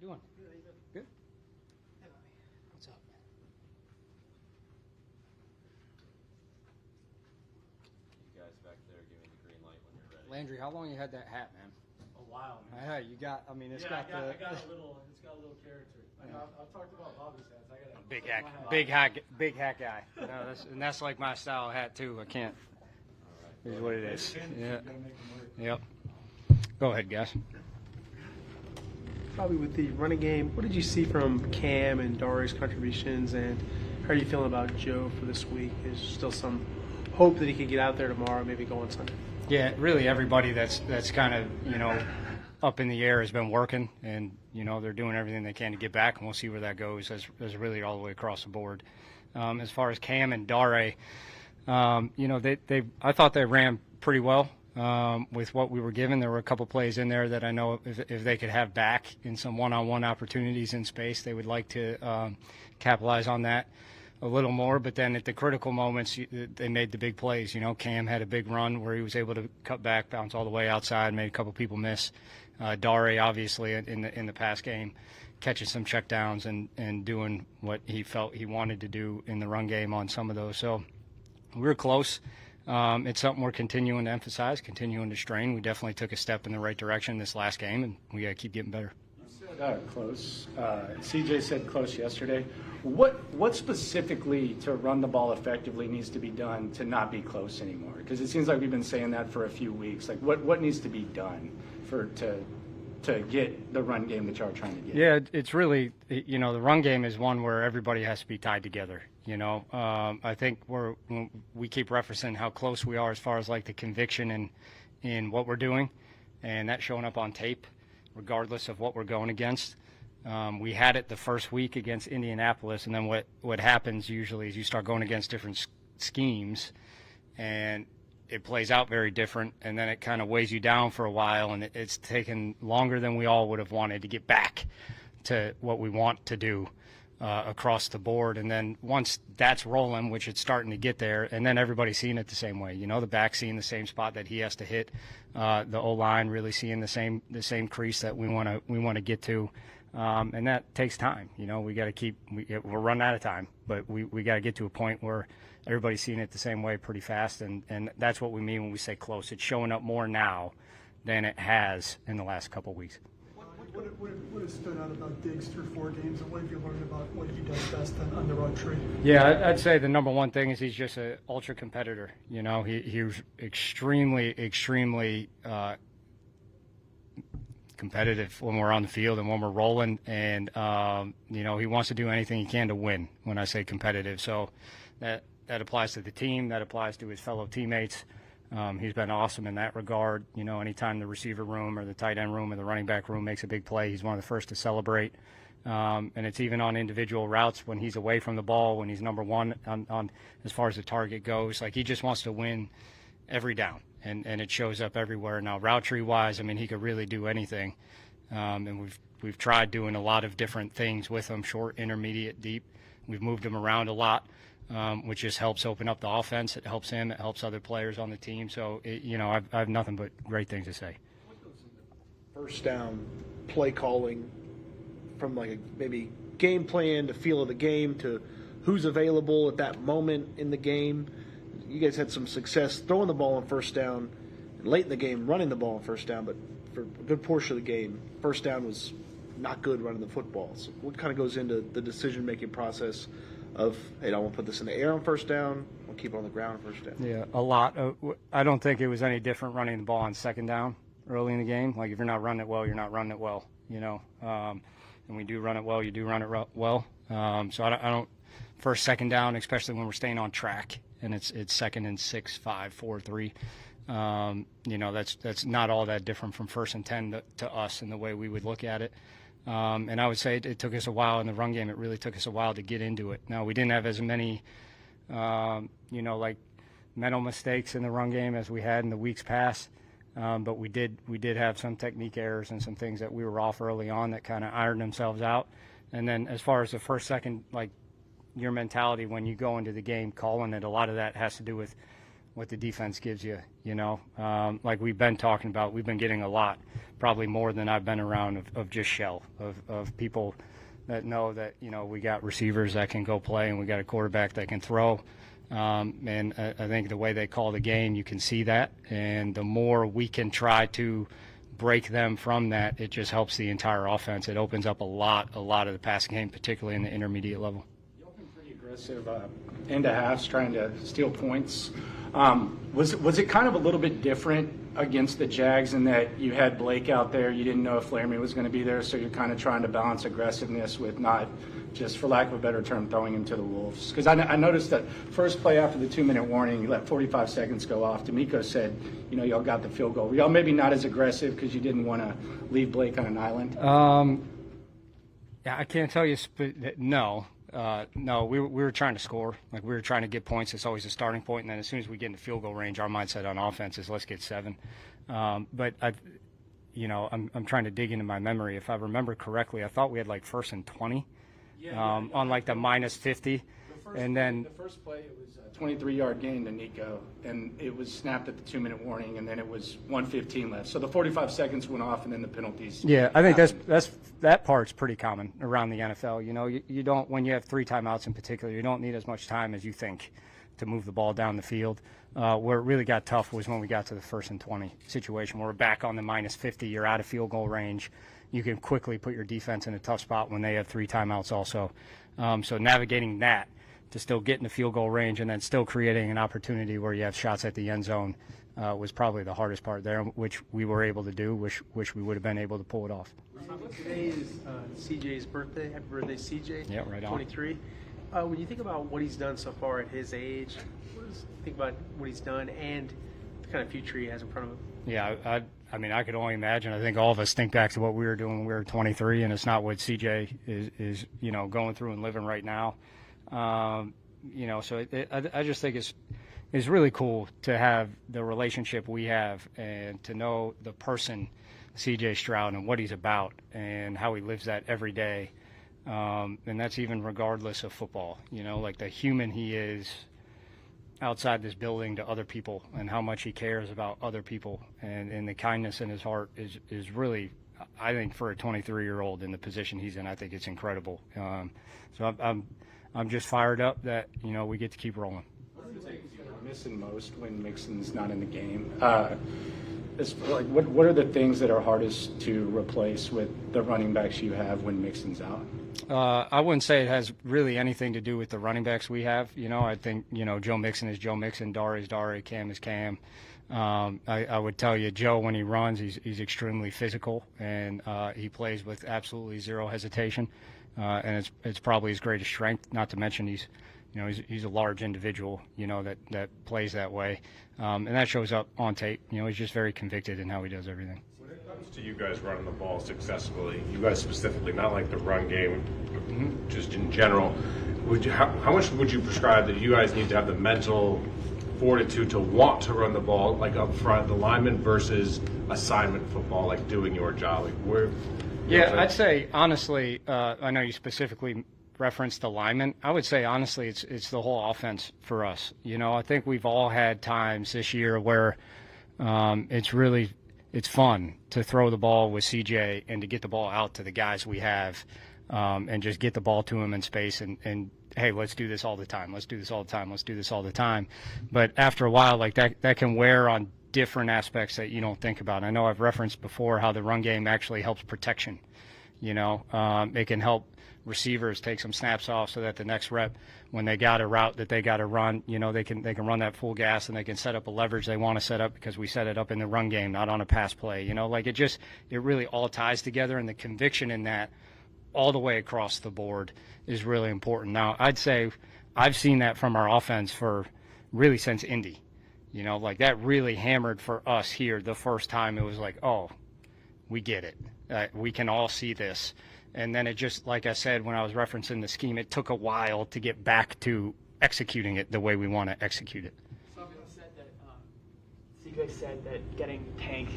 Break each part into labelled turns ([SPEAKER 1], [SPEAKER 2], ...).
[SPEAKER 1] doing? Good. What's up, man?
[SPEAKER 2] You guys back there, give me the green light when you're ready.
[SPEAKER 1] Landry, how long you had that hat, man?
[SPEAKER 3] A while, man.
[SPEAKER 1] Hey, you got. I mean, it's got
[SPEAKER 3] I got a little. It's got a little character.
[SPEAKER 1] Yeah.
[SPEAKER 3] I've talked about Bobby's hats. I got a
[SPEAKER 1] big hat guy. No, that's like my style of hat too. I can't. Is what it is. Yeah. Yep. Go ahead, guys.
[SPEAKER 4] Probably with the running game, what did you see from Cam and Dari's contributions, and how are you feeling about Joe for this week? Is there still some hope that he can get out there tomorrow, maybe go on Sunday?
[SPEAKER 1] Yeah, really everybody that's kind of, up in the air has been working, and, they're doing everything they can to get back, and we'll see where that goes as really all the way across the board. As far as Cam and Dare, I thought they ran pretty well with what we were given. There were a couple plays in there that I know if they could have back in some one-on-one opportunities in space, they would like to capitalize on that a little more. But then at the critical moments, they made the big plays. Cam had a big run where he was able to cut back, bounce all the way outside, made a couple people miss. Dare, obviously, in the pass game, catching some checkdowns and doing what he felt he wanted to do in the run game on some of those. So we were close. It's something we're continuing to emphasize, continuing to strain. We definitely took a step in the right direction this last game, and we got to keep getting better.
[SPEAKER 3] You said close. CJ said close yesterday. What specifically to run the ball effectively needs to be done to not be close anymore? Because it seems like we've been saying that for a few weeks. Like what needs to be done to get the run game that y'all are trying to get?
[SPEAKER 1] Yeah, it's really, the run game is one where everybody has to be tied together. I think we keep referencing how close we are as far as like the conviction in what we're doing, and that's showing up on tape, regardless of what we're going against. We had it the first week against Indianapolis, and then what happens usually is you start going against different schemes, and it plays out very different, and then it kind of weighs you down for a while, and it's taken longer than we all would have wanted to get back to what we want to do across the board. And then once that's rolling, which it's starting to get there, and then everybody's seeing it the same way. The back seeing the same spot that he has to hit, the O-line really seeing the same crease that we want to get to. And that takes time. We got to we're running out of time, but we got to get to a point where everybody's seeing it the same way pretty fast, and that's what we mean when we say close. It's showing up more now than it has in the last couple of weeks.
[SPEAKER 5] What has stood out about Diggs through 4 games, and what have you learned about what he does best on the run tree?
[SPEAKER 1] Yeah, I'd say the number one thing is he's just an ultra competitor. He was extremely competitive when we're on the field and when we're rolling, and he wants to do anything he can to win. When I say competitive, so that applies to the team, that applies to his fellow teammates. He's been awesome in that regard. Anytime the receiver room or the tight end room or the running back room makes a big play, he's one of the first to celebrate. And it's even on individual routes when he's away from the ball, when he's number one on as far as the target goes. Like, he just wants to win every down, and it shows up everywhere. Now, route tree wise, he could really do anything. And we've tried doing a lot of different things with him: short, intermediate, deep. We've moved him around a lot, which just helps open up the offense. It helps him. It helps other players on the team. So, I have nothing but great things to say.
[SPEAKER 6] First down play calling, from like maybe game plan to feel of the game to who's available at that moment in the game. You guys had some success throwing the ball on first down, and late in the game running the ball on first down, but for a good portion of the game, first down was not good running the football. So what kind of goes into the decision-making process of, hey, I want to put this in the air on first down, I'll keep it on the ground on first down?
[SPEAKER 1] Yeah, a lot. I don't think it was any different running the ball on second down early in the game. Like, if you're not running it well, you're not running it well, and we do run it well, you do run it well. So I don't first, second down, especially when we're staying on track, and it's 2nd and 6, 5, 4, 3. That's not all that different from 1st and 10 to us in the way we would look at it. And I would say it took us a while in the run game. It really took us a while to get into it. Now, we didn't have as many, like mental mistakes in the run game as we had in the weeks past. But we did have some technique errors and some things that we were off early on that kind of ironed themselves out. And then as far as the first, second, like your mentality when you go into the game calling it, a lot of that has to do with what the defense gives you, like we've been talking about. We've been getting a lot, probably more than I've been around, of just shell, of people that know that, we got receivers that can go play and we got a quarterback that can throw. And I think the way they call the game, you can see that. And the more we can try to break them from that, it just helps the entire offense. It opens up a lot of the passing game, particularly in the intermediate level.
[SPEAKER 3] Y'all been pretty aggressive into halves, trying to steal points. Was it kind of a little bit different against the Jags in that you had Blake out there, you didn't know if Laramie was going to be there, so you're kind of trying to balance aggressiveness with not just, for lack of a better term, throwing him to the wolves? Because I noticed that first play after the 2-minute warning, you let 45 seconds go off. D'Amico said, y'all got the field goal. Were y'all maybe not as aggressive because you didn't want to leave Blake on an island?
[SPEAKER 1] Yeah, I can't tell you. No, we were trying to score. Like, we were trying to get points. It's always a starting point, and then as soon as we get in the field goal range, our mindset on offense is let's get 7. But I'm trying to dig into my memory. If I remember correctly, I thought we had like 1st and 20 on like the -50, and then
[SPEAKER 3] the first play it was a 23-yard gain to Nico, and it was snapped at the 2-minute warning, and then it was 1:15 left. So the 45 seconds went off, and then the penalties.
[SPEAKER 1] Yeah, I think that part's pretty common around the NFL. You don't, when you have 3 timeouts in particular, you don't need as much time as you think to move the ball down the field. Where it really got tough was when we got to the 1st and 20 situation, where we're back on the -50, you're out of field goal range. You can quickly put your defense in a tough spot when they have 3 timeouts also. So navigating that to still get in the field goal range and then still creating an opportunity where you have shots at the end zone was probably the hardest part there, which we were able to do, wish we would have been able to pull it off.
[SPEAKER 4] Today is CJ's birthday. Happy birthday, CJ.
[SPEAKER 1] Yeah, right on.
[SPEAKER 4] 23. When you think about what he's done so far at his age, think about what he's done and the kind of future he has in front of him.
[SPEAKER 1] Yeah, I mean, I could only imagine. I think all of us think back to what we were doing when we were 23, and it's not what CJ is going through and living right now. So I just think it's really cool to have the relationship we have and to know the person, CJ Stroud, and what he's about and how he lives that every day. And that's even regardless of football, like the human he is outside this building to other people and how much he cares about other people and the kindness in his heart is really, I think, for a 23-year-old in the position he's in, I think it's incredible. So I'm just fired up that, we get to keep rolling.
[SPEAKER 3] What are the things you're missing most when Mixon's not in the game? What are the things that are hardest to replace with the running backs you have when Mixon's out?
[SPEAKER 1] I wouldn't say it has really anything to do with the running backs we have. I think, Joe Mixon is Joe Mixon, Dare is Dare, Cam is Cam. I would tell you, Joe, when he runs, he's extremely physical, and he plays with absolutely zero hesitation. And it's probably his greatest strength, not to mention he's a large individual, that plays that way. And that shows up on tape. He's just very convicted in how he does everything.
[SPEAKER 7] When it comes to you guys running the ball successfully, you guys specifically, not like the run game, just in general, how much would you prescribe that you guys need to have the mental fortitude to want to run the ball, like up front, the lineman, versus assignment football, like doing your job? Like where?
[SPEAKER 1] Yeah, I'd say, honestly, I know you specifically referenced the lineman. I would say, honestly, it's the whole offense for us. I think we've all had times this year where it's fun to throw the ball with CJ and to get the ball out to the guys we have and just get the ball to them in space and hey, let's do this all the time. Let's do this all the time. Let's do this all the time. But after a while, like that can wear on different aspects that you don't think about. I know I've referenced before how the run game actually helps protection. It can help receivers take some snaps off so that the next rep, when they got a route that they got to run, they can run that full gas and they can set up a leverage they want to set up because we set it up in the run game, not on a pass play. It really all ties together, and the conviction in that all the way across the board is really important. Now, I'd say I've seen that from our offense for really since Indy. That really hammered for us here the first time. It was like, oh, we get it. We can all see this. And then it just, like I said, when I was referencing the scheme, it took a while to get back to executing it the way we want to execute it.
[SPEAKER 8] CJ said that getting Tank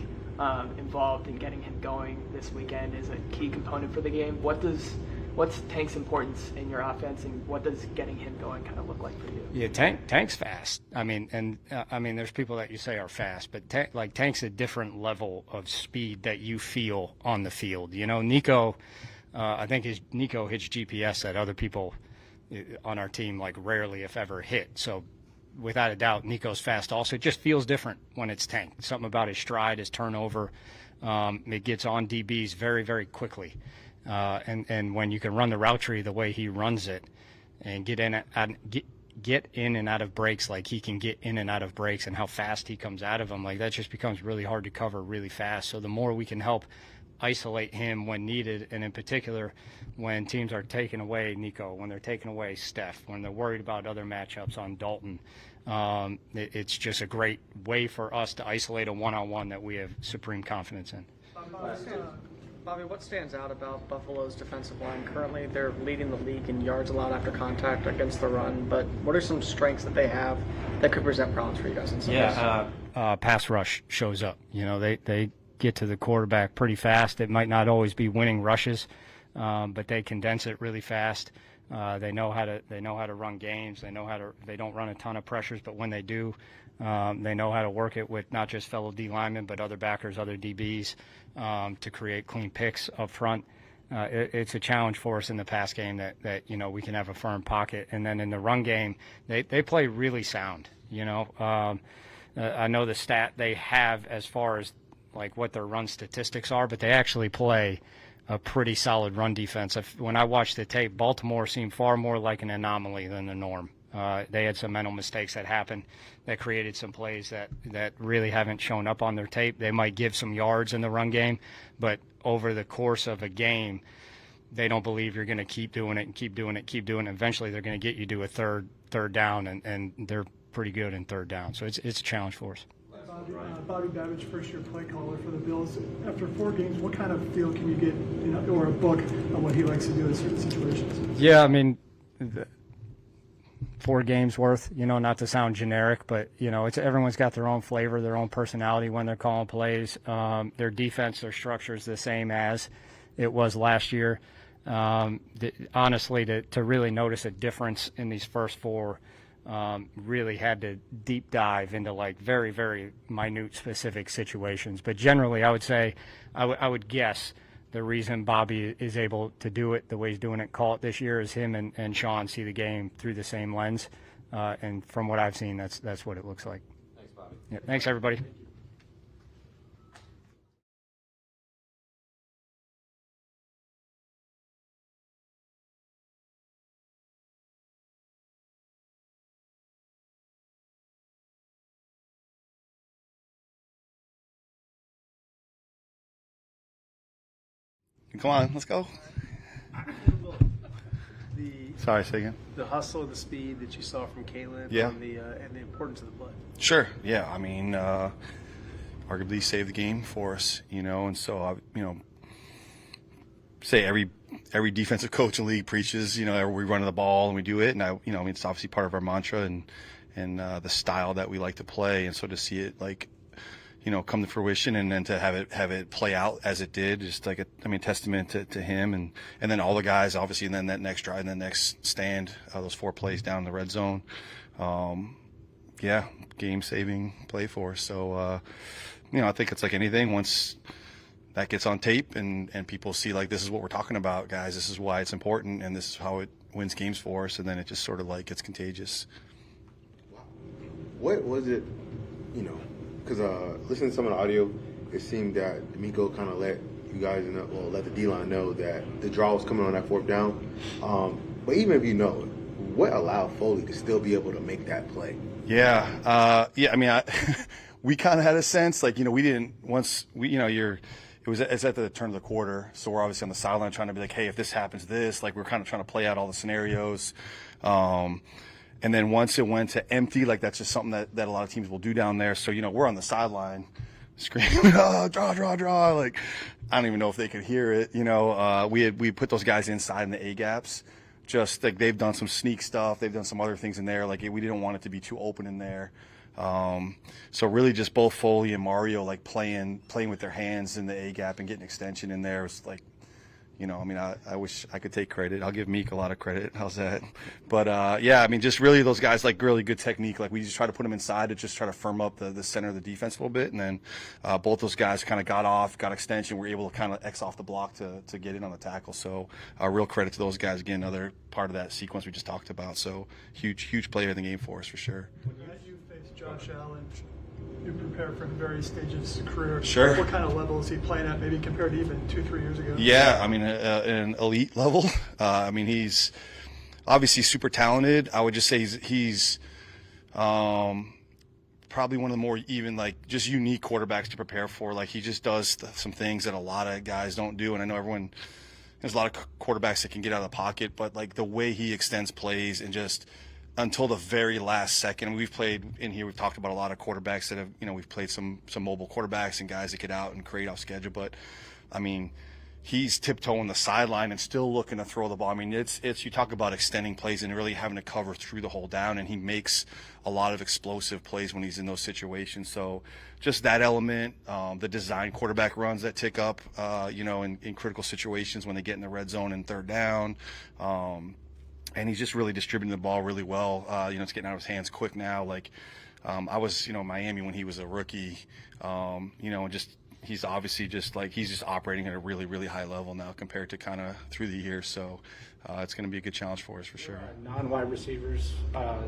[SPEAKER 8] involved and getting him going this weekend is a key component for the game. What does What's Tank's importance in your offense, and what does getting him going kind of look like for you?
[SPEAKER 1] Yeah, Tank's fast. I mean, there's people that you say are fast, but Tank's a different level of speed that you feel on the field. You know, Nico, I think Nico hits GPS that other people on our team like rarely, if ever, hit. So, without a doubt, Nico's fast. Also, it just feels different when it's Tank. Something about his stride, his turnover. It gets on DBs very, very quickly. And when you can run the route tree the way he runs it, and get in and out of breaks like he can get in and out of breaks, and how fast he comes out of them, like that just becomes really hard to cover really fast. So the more we can help isolate him when needed, and in particular when teams are taking away Nico, when they're taking away Steph, when they're worried about other matchups on Dalton, it's just a great way for us to isolate a one-on-one that we have supreme confidence in.
[SPEAKER 9] Bobby, what stands out about Buffalo's defensive line currently? They're leading the league in yards allowed after contact against the run, but what are some strengths that they have that could present problems for you guys in some ways?
[SPEAKER 1] Pass rush shows up. You know, they get to the quarterback pretty fast. It might not always be winning rushes, but they condense it really fast. They know how to run games. They don't run a ton of pressures, but when they do, they know how to work it with not just fellow D linemen, but other backers, other DBs, to create clean picks up front. It's a challenge for us in the pass game that you know, we can have a firm pocket, and then in the run game, they play really sound. You know, I know the stat they have as far as like what their run statistics are, but they actually play a pretty solid run defense. When I watched the tape, Baltimore seemed far more like an anomaly than the norm. They had some mental mistakes that happened that created some plays that really haven't shown up on their tape. They might give some yards in the run game, but over the course of a game, they don't believe you're going to keep doing it and keep doing it. Eventually, they're going to get you to a third down, and they're pretty good in third down. So it's a challenge for us.
[SPEAKER 5] Bobby Babbage, first-year play caller for the Bills. After 4 games, what kind of feel can you get, you know, or a book on what he likes to do in certain situations?
[SPEAKER 1] Yeah, I mean, 4 games worth. You know, not to sound generic, but you know, everyone's got their own flavor, their own personality when they're calling plays. Their defense, their structure is the same as it was last year. Honestly, to really notice a difference in these first 4. Really had to deep dive into like very, very minute specific situations. But generally, I would say, I would guess the reason Bobby is able to do it the way he's doing it, call it this year, is him and Sean see the game through the same lens. And from what I've seen, that's what it looks like.
[SPEAKER 2] Thanks, Bobby.
[SPEAKER 1] Yeah, thanks, everybody.
[SPEAKER 10] Come on, let's go. Sorry, say again.
[SPEAKER 4] The hustle and the speed that you saw from Kalen,
[SPEAKER 10] Yeah.
[SPEAKER 4] and the importance of the play.
[SPEAKER 10] Sure. Yeah. I mean, arguably saved the game for us, you know, and so you know, say every defensive coach in the league preaches, you know, we run the ball and we do it, and you know, I mean, it's obviously part of our mantra and the style that we like to play, and so to see it like, you know, come to fruition, and then to have it play out as it did, just like testament to him and then all the guys, obviously, and then that next drive and the next stand, those 4 plays down in the red zone, yeah, game-saving play for us. So, you know, I think it's like anything. Once that gets on tape and people see like, this is what we're talking about, guys, this is why it's important, and this is how it wins games for us, and then it just sort of like gets contagious.
[SPEAKER 11] What was it, you know? Because listening to some of the audio, it seemed that D'Amico kind of let you guys know, well, let the D-line know that the draw was coming on that 4th down. But even if you know it, what allowed Foley to still be able to make that play?
[SPEAKER 10] Yeah. Yeah, I mean, we kind of had a sense, like, you know, we didn't, once we, you know, it's at the turn of the quarter, so we're obviously on the sideline trying to be like, hey, if this happens, this, like, we're kind of trying to play out all the scenarios. And then once it went to empty, like that's just something that a lot of teams will do down there. So, you know, we're on the sideline screaming, oh, draw. Like, I don't even know if they could hear it. You know, we put those guys inside in the A-gaps. Just like they've done some sneak stuff. They've done some other things in there. Like we didn't want it to be too open in there. So really just both Foley and Mario like playing with their hands in the A-gap and getting extension in there was like You know, I mean, I wish I could take credit. I'll give Meek a lot of credit. How's that? But, yeah, I mean, just really those guys, like, really good technique. Like, we just try to put them inside to just try to firm up the center of the defense a little bit. And then both those guys kind of got extension, were able to kind of X off the block to get in on the tackle. So real credit to those guys. Again, another part of that sequence we just talked about. So huge player in the game for us, for sure.
[SPEAKER 5] As you face Josh Allen, you prepare for him various stages of his career.
[SPEAKER 10] Sure.
[SPEAKER 5] What kind of level is he playing at, maybe compared to even 2-3 years ago?
[SPEAKER 10] Yeah, I mean, an elite level. I mean, he's obviously super talented. I would just say he's probably one of the more even, like, just unique quarterbacks to prepare for. Like, he just does some things that a lot of guys don't do. And I know there's a lot of quarterbacks that can get out of the pocket, but, like, the way he extends plays and just until the very last second. We've played in here, we've talked about a lot of quarterbacks that have, you know, we've played some mobile quarterbacks and guys that get out and create off schedule. But, I mean, he's tiptoeing the sideline and still looking to throw the ball. I mean, it's you talk about extending plays and really having to cover through the whole down, and he makes a lot of explosive plays when he's in those situations. So just that element, the design quarterback runs that tick up, you know, in critical situations when they get in the red zone and third down. And he's just really distributing the ball really well. You know, it's getting out of his hands quick now. Like, I was, you know, in Miami when he was a rookie, you know, and just he's obviously just like he's just operating at a really, really high level now compared to kind of through the years. So it's going to be a good challenge for us for sure.
[SPEAKER 3] Non-wide receivers,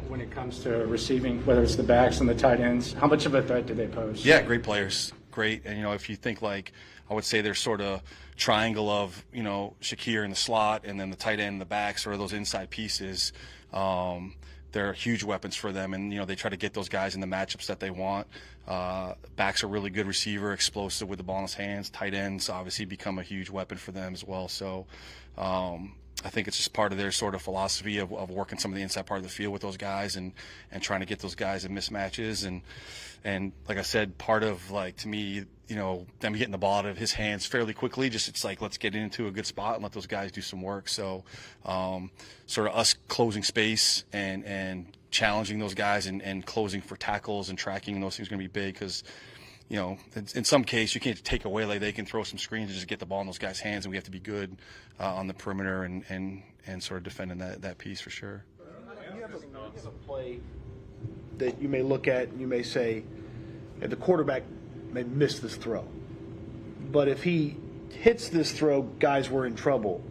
[SPEAKER 3] when it comes to receiving, whether it's the backs and the tight ends, how much of a threat do they pose?
[SPEAKER 10] Yeah, great players. Great. And, you know, if you think like, I would say there's sort of triangle of, you know, Shakir in the slot and then the tight end in the back, sort of those inside pieces. They're huge weapons for them. And, you know, they try to get those guys in the matchups that they want. Backs are really good receiver, explosive with the ball in his hands. Tight ends obviously become a huge weapon for them as well. So I think it's just part of their sort of philosophy of working some of the inside part of the field with those guys and trying to get those guys in mismatches. And like I said, part of, like, to me, you know, them getting the ball out of his hands fairly quickly, just it's like, let's get into a good spot and let those guys do some work. So sort of us closing space and challenging those guys and closing for tackles and tracking and those things are going to be big because, you know, in some case you can't take away, like, they can throw some screens and just get the ball in those guys' hands, and we have to be good on the perimeter and sort of defending that piece for sure.
[SPEAKER 6] You have a play that you may look at and you may say, hey, the quarterback may miss this throw, but if he hits this throw, guys, we're in trouble.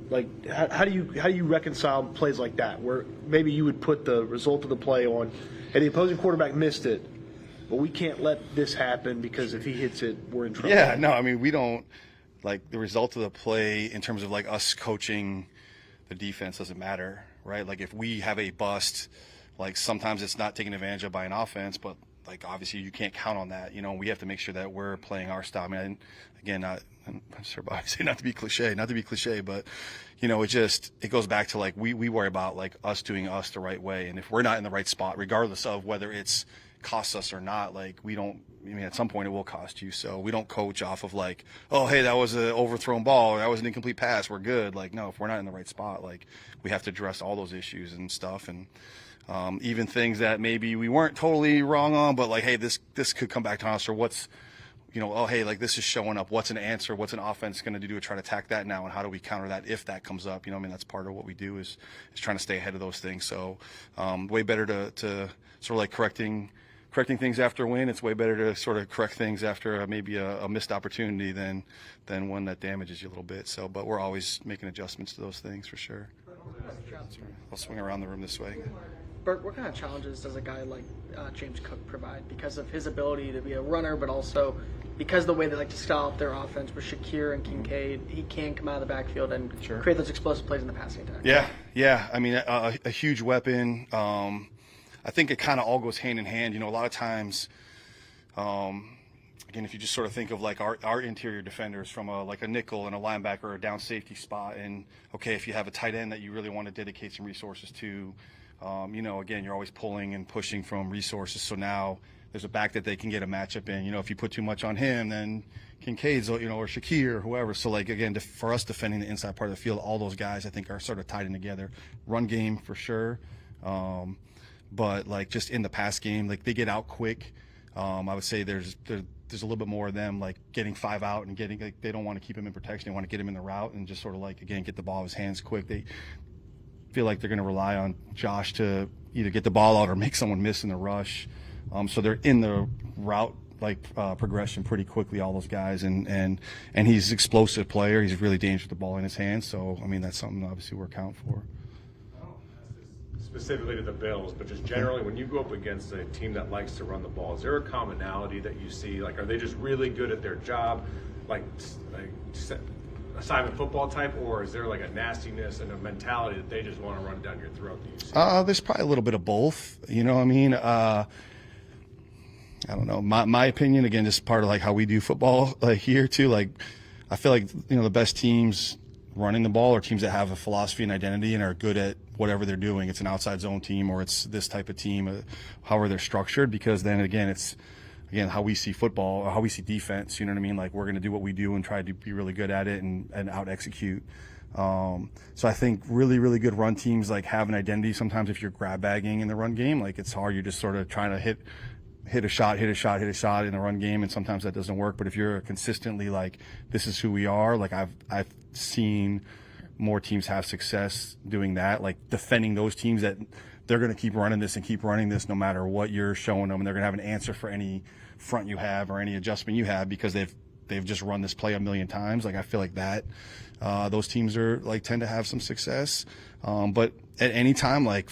[SPEAKER 6] Like, how do you reconcile plays like that, where maybe you would put the result of the play on, hey, the opposing quarterback missed it, but we can't let this happen because if he hits it, we're in trouble.
[SPEAKER 10] Yeah, no, I mean, we don't, like, the result of the play in terms of, like, us coaching the defense doesn't matter, right? Like, if we have a bust, like, sometimes it's not taken advantage of by an offense, but, like, obviously you can't count on that. You know, we have to make sure that we're playing our style. I mean, again, I'm sure obviously not to be cliche, but, you know, it goes back to, like, we worry about, like, us doing us the right way. And if we're not in the right spot, regardless of whether it's costs us or not, like, at some point it will cost you. So we don't coach off of, like, oh, hey, that was an overthrown ball, or that was an incomplete pass, we're good. Like, no, if we're not in the right spot, like, we have to address all those issues and stuff. And even things that maybe we weren't totally wrong on, but, like, hey, this could come back to us, or what's, you know, oh, hey, like, this is showing up. What's an answer? What's an offense going to do to try to attack that now? And how do we counter that if that comes up? You know, I mean, that's part of what we do is trying to stay ahead of those things. So way better to sort of like correcting things after a win. It's way better to sort of correct things after maybe a missed opportunity than one that damages you a little bit. So, but we're always making adjustments to those things for sure. I'll swing around the room this way.
[SPEAKER 9] Burke, what kind of challenges does a guy like James Cook provide because of his ability to be a runner, but also because of the way they like to style up their offense with Shakir and Kincaid, he can come out of the backfield and create those explosive plays in the passing attack.
[SPEAKER 10] Yeah. I mean, a huge weapon. I think it kind of all goes hand in hand. You know, a lot of times, again, if you just sort of think of, like, our interior defenders from a nickel and a linebacker or a down safety spot, and, okay, if you have a tight end that you really want to dedicate some resources to, you know, again, you're always pulling and pushing from resources. So now there's a back that they can get a matchup in. You know, if you put too much on him, then Kincaid's, you know, or Shakir or whoever. So, like, again, for us defending the inside part of the field, all those guys I think are sort of tied in together. Run game for sure. But, like, just in the pass game, like, they get out quick. I would say there's there's a little bit more of them like getting 5 out and getting like they don't want to keep him in protection. They want to get him in the route and just sort of like again get the ball in his hands quick. They feel like they're going to rely on Josh to either get the ball out or make someone miss in the rush. So they're in the route progression pretty quickly, all those guys, and he's an explosive player. He's really dangerous with the ball in his hands. So I mean that's something obviously we're accounting for.
[SPEAKER 7] Specifically to the Bills, but just generally, when you go up against a team that likes to run the ball, is there a commonality that you see? Like, are they just really good at their job, like assignment football type, or is there like a nastiness and a mentality that they just want to run down your throat? Do you see?
[SPEAKER 10] There's probably a little bit of both. You know what I mean? I don't know. My opinion, again, just part of like how we do football here too. Like, I feel like the best teams running the ball are teams that have a philosophy and identity and are good at whatever they're doing. It's an outside zone team or it's this type of team, however they're structured, because then again, it's how we see football or how we see defense. You know what I mean? Like we're going to do what we do and try to be really good at it and out execute. So I think really, really good run teams like have an identity. Sometimes if you're grab bagging in the run game, like it's hard. You're just sort of trying to hit a shot in the run game, and sometimes that doesn't work. But if you're consistently like, this is who we are, like I've seen more teams have success doing that, like defending those teams that they're going to keep running this no matter what you're showing them, and they're going to have an answer for any front you have or any adjustment you have because they've just run this play a million times. Like I feel like that those teams are like tend to have some success, but at any time, like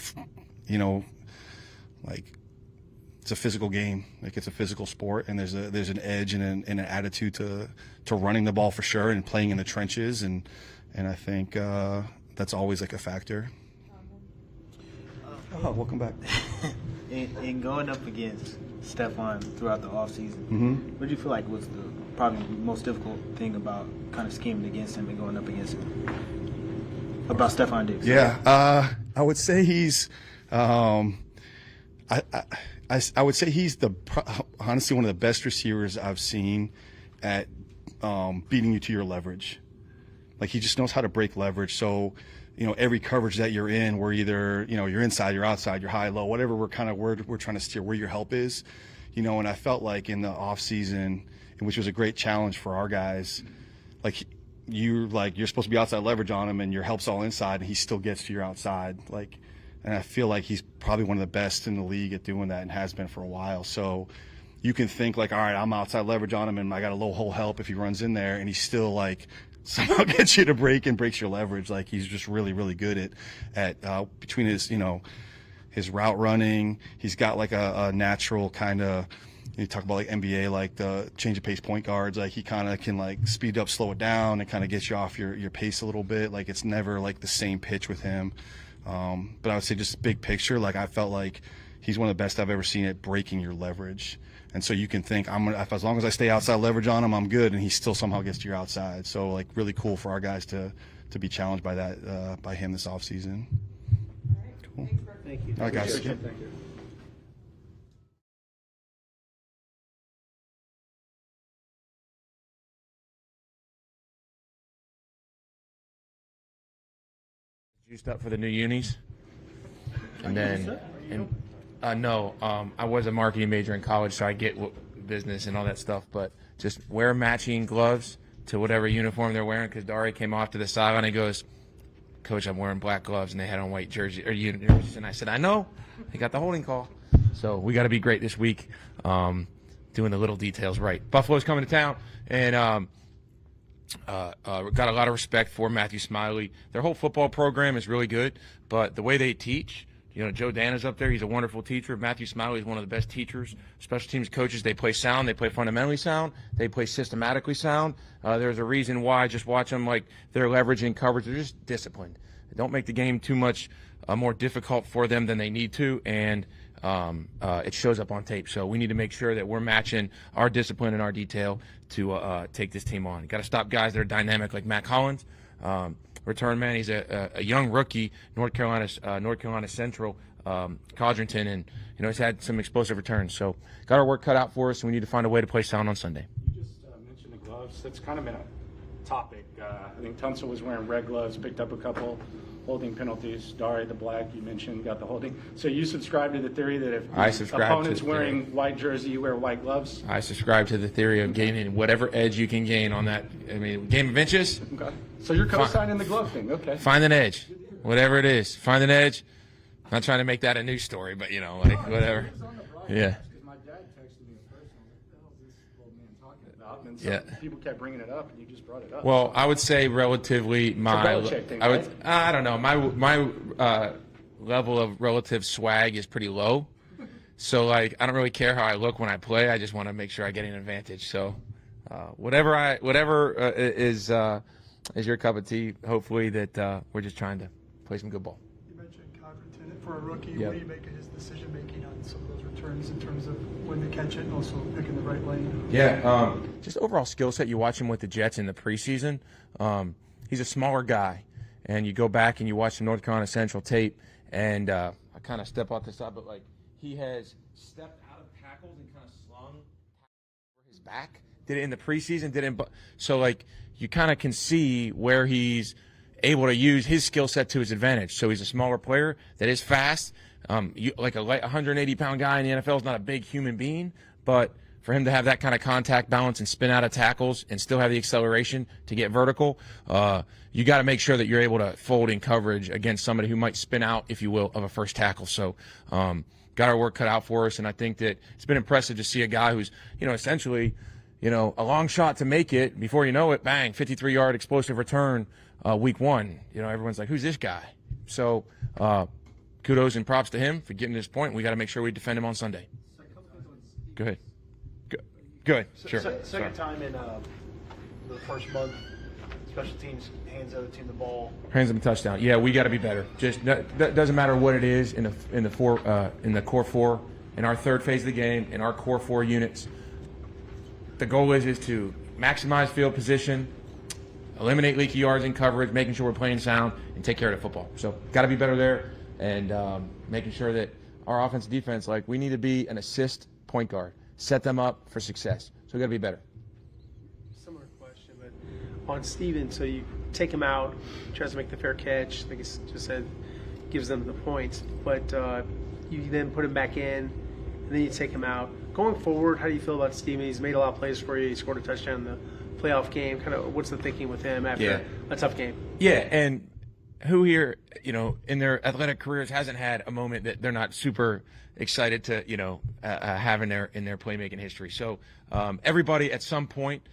[SPEAKER 10] it's a physical game. Like it's a physical sport, and there's an edge and an attitude to running the ball for sure and playing in the trenches, and I think that's always like a factor. Oh, welcome back.
[SPEAKER 12] in going up against Stephon throughout the offseason, what do you feel like was the probably most difficult thing about kind of scheming against him and going up against him? About Stephon Diggs?
[SPEAKER 10] Yeah, I would say he's I would say he's honestly one of the best receivers I've seen at beating you to your leverage. Like he just knows how to break leverage. So, every coverage that you're in, we're either, you're inside, you're outside, you're high, low, whatever we're trying to steer where your help is, and I felt like in the off season, which was a great challenge for our guys, you're supposed to be outside leverage on him and your help's all inside and he still gets to your outside. And I feel like he's probably one of the best in the league at doing that and has been for a while. So you can think all right, I'm outside leverage on him and I got a low hole help if he runs in there, and he's still somehow gets you to break and breaks your leverage. Like he's just really, really good at between his, his route running. He's got a natural kind of, you talk about NBA, like the change of pace point guards, like he kind of can speed up, slow it down and kind of get you off your pace a little bit. Like it's never the same pitch with him. But I would say just big picture, I felt like he's one of the best I've ever seen at breaking your leverage. And so you can think as long as I stay outside leverage on him, I'm good. And he still somehow gets to your outside. So really cool for our guys to be challenged by that, by him this offseason.
[SPEAKER 13] All right.
[SPEAKER 10] Cool.
[SPEAKER 13] Thanks, Burke.
[SPEAKER 6] Thank you.
[SPEAKER 10] All right, guys.
[SPEAKER 6] Thank you.
[SPEAKER 14] Juiced up for the new unis, and then no, I was a marketing major in college, so I get business and all that stuff. But just wear matching gloves to whatever uniform they're wearing. Because Dari came off to the sideline and he goes, "Coach, I'm wearing black gloves," and they had on white jerseys. And I said, "I know, they got the holding call." So we got to be great this week, doing the little details right. Buffalo's coming to town, and got a lot of respect for Matthew Smiley. Their whole football program is really good, but the way they teach, Joe Dana's up there. He's a wonderful teacher. Matthew Smiley is one of the best teachers. Special teams coaches, they play sound. They play fundamentally sound. They play systematically sound. There's a reason why. Just watch them they're leveraging coverage. They're just disciplined. They don't make the game too much more difficult for them than they need to, and it shows up on tape. So we need to make sure that we're matching our discipline and our detail to take this team on. Got to stop guys that are dynamic like Matt Collins. Return man, he's a young rookie, North Carolina Central, Codrington, and he's had some explosive returns. So got our work cut out for us, and we need to find a way to play sound on Sunday.
[SPEAKER 3] You just mentioned the gloves. That's kind of been a topic. I think Tunsil was wearing red gloves, picked up a couple holding penalties. Dari, the black, you mentioned, got the holding. So you subscribe to the theory that if
[SPEAKER 14] I
[SPEAKER 3] the
[SPEAKER 14] subscribe
[SPEAKER 3] opponent's
[SPEAKER 14] to the
[SPEAKER 3] wearing
[SPEAKER 14] theory.
[SPEAKER 3] white jersey, you wear white gloves?
[SPEAKER 14] I subscribe to the theory of gaining whatever edge you can gain on that. I mean, game of inches.
[SPEAKER 3] Okay. So you're co-signing the glove thing. Okay.
[SPEAKER 14] Find an edge, whatever it is. Find an edge. I'm not trying to make that a news story, but like whatever. Yeah.
[SPEAKER 3] My dad texted me personally. What the hell is this old man talking about? And
[SPEAKER 14] Yeah.
[SPEAKER 3] people kept bringing it up, and you just brought it up.
[SPEAKER 14] Well, I would say relatively
[SPEAKER 3] Belichick thing,
[SPEAKER 14] I would.
[SPEAKER 3] right?
[SPEAKER 14] I don't know. My level of relative swag is pretty low, so like I don't really care how I look when I play. I just want to make sure I get an advantage. So whatever is your cup of tea. Hopefully that we're just trying to play some good ball.
[SPEAKER 5] You mentioned Cogniton for a rookie.
[SPEAKER 14] Yep.
[SPEAKER 5] What do you make of his decision making on some of those returns in terms of when to catch it and also picking the right lane?
[SPEAKER 14] Yeah, just overall skill set. You watch him with the Jets in the preseason. He's a smaller guy, and you go back and you watch some North Carolina Central tape, and I kind of step off the side, but like he has stepped out of tackles and kind of slung over his back. Did it in the preseason. So like you kind of can see where he's able to use his skill set to his advantage. So he's a smaller player that is fast. Like a 180-pound guy in the NFL is not a big human being, but for him to have that kind of contact balance and spin out of tackles and still have the acceleration to get vertical, you got to make sure that you're able to fold in coverage against somebody who might spin out, if you will, of a first tackle. So got our work cut out for us, and I think that it's been impressive to see a guy who's, essentially, a long shot to make it. Before you know it, bang, 53-yard explosive return week one. Everyone's like, who's this guy? So kudos and props to him for getting to this point. We got to make sure we defend him on Sunday. Go ahead. Good. Sure.
[SPEAKER 6] Second time in the first month, special teams hands the other team the ball.
[SPEAKER 14] Hands them a touchdown. Yeah, we got to be better. Just that doesn't matter what it is in the core four, in our third phase of the game, in our core four units. The goal is to maximize field position, eliminate leaky yards in coverage, making sure we're playing sound, and take care of the football. So got to be better there, and making sure that our offense and defense, we need to be an assist point guard, set them up for success. So we got to be better.
[SPEAKER 4] Similar question, but on Steven, so you take him out, tries to make the fair catch, like you just said, gives them the points, but you then put him back in, and then you take him out. Going forward, how do you feel about Steven? He's made a lot of plays for you. He scored a touchdown in the playoff game. Kind of, what's the thinking with him after a tough game?
[SPEAKER 14] Yeah, and who here, in their athletic careers hasn't had a moment that they're not super excited to, have in their playmaking history. So everybody at some point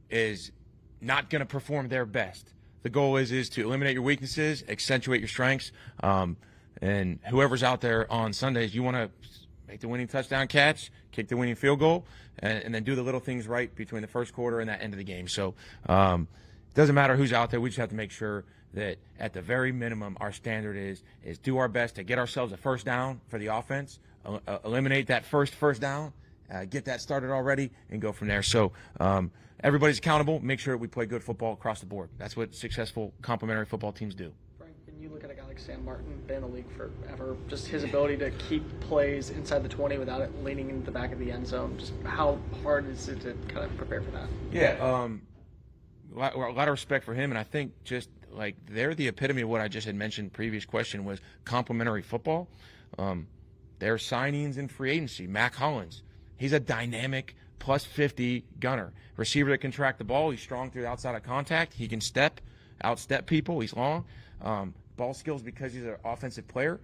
[SPEAKER 14] is not going to perform their best. The goal is to eliminate your weaknesses, accentuate your strengths, and whoever's out there on Sundays, you want to make the winning touchdown catch, kick the winning field goal, and then do the little things right between the first quarter and that end of the game. So it doesn't matter who's out there. We just have to make sure that at the very minimum our standard is do our best to get ourselves a first down for the offense, eliminate that first down, get that started already, and go from there. So everybody's accountable. Make sure we play good football across the board. That's what successful complementary football teams do.
[SPEAKER 8] When you look at a guy like Sam Martin, been in the league forever, just his ability to keep plays inside the 20 without it leaning into the back of the end zone, just how hard is it to kind of prepare for that?
[SPEAKER 14] Yeah, a lot of respect for him, and I think just they're the epitome of what I just had mentioned. Previous question was complementary football. Their signings in free agency, Mac Hollins, he's a dynamic plus 50 gunner, receiver that can track the ball. He's strong through the outside of contact. He can outstep people. He's long. Ball skills because he's an offensive player.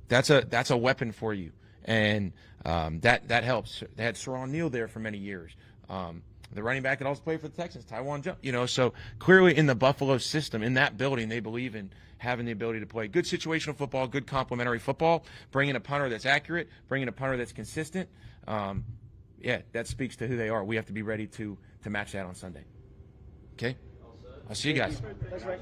[SPEAKER 14] That's a weapon for you, and that helps. They had Saron Neal there for many years. The running back that also played for the Texans, Tywan Jones. So clearly in the Buffalo system, in that building, they believe in having the ability to play good situational football, good complementary football, bringing a punter that's accurate, bringing a punter that's consistent. That speaks to who they are. We have to be ready to match that on Sunday. Okay? I'll see you guys.
[SPEAKER 8] That's right.